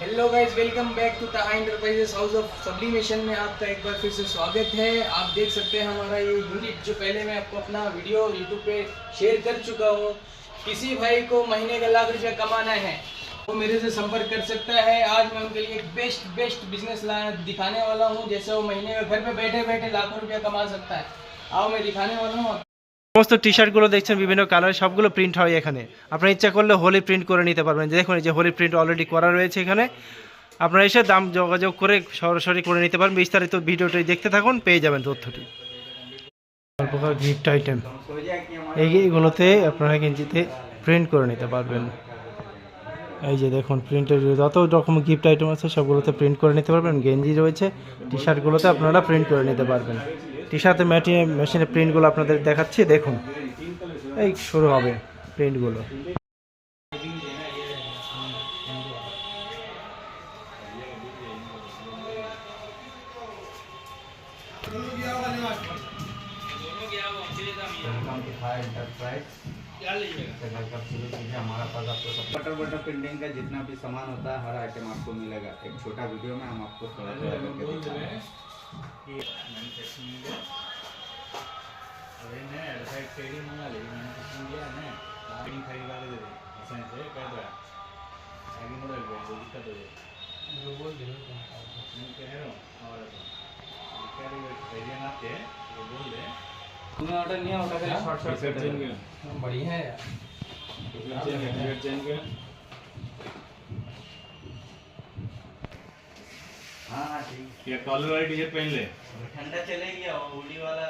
Hello guys, welcome back to Taha enterprises house of sublimation में आपका एक बार फिर से स्वागत है। आप देख सकते हैं हमारा ये यूनिट जो पहले मैं आपको अपना वीडियो यूट्यूब पे शेयर कर चुका हूँ। किसी भाई को महीने का लाख रुपया कमाना है वो मेरे से संपर्क कर सकता है। आज मैं उनके लिए एक बेस्ट बिजनेस दिखाने वाला हूँ, जैसे वो महीने में घर पे बैठे बैठे लाखों रुपया कमा सकता है। आओ मैं दिखाने वाला हूँ। সমস্ত টি শার্টগুলো দেখছেন বিভিন্ন কালার, সবগুলো প্রিন্ট হয় এখানে। আপনারা ইচ্ছা করলে হোলি প্রিন্ট করে নিতে পারবেন। দেখুন এই যে হোলি প্রিন্ট অলরেডি করা রয়েছে এখানে। আপনারা এসে দাম যোগাযোগ করে সরাসরি করে নিতে পারবেন। বিস্তারিত ভিডিওটি দেখতে থাকুন, পেয়ে যাবেন তথ্যটি। প্রকার গিফট আইটেম এইগুলোতে আপনারা গেঞ্জিতে প্রিন্ট করে নিতে পারবেন। এই যে দেখুন প্রিন্টের যত রকম গিফট আইটেম আছে সবগুলোতে প্রিন্ট করে নিতে পারবেন। গেঞ্জি রয়েছে, টি শার্টগুলোতে আপনারা প্রিন্ট করে নিতে পারবেন। টি শার্টের মেশিনের প্রিন্টগুলো আপনাদের দেখাচ্ছি, দেখুন এই শুরু হবে প্রিন্টগুলো। हमारा पास आपको बटर प्रिंटिंग का जितना भी सामान होता है हर आइटम आपको मिलेगा। एक छोटा वीडियो में हम आपको थोड़ा थोड़ा करके दिखा रहे हैं। तुम्हें ऑर्डर नहीं होता है शॉर्ट बढ़िया है यार। हाँ ठीक ये कॉलर वाली टी शर्ट पहन ले। ठंडा चलेगी हुडी वाला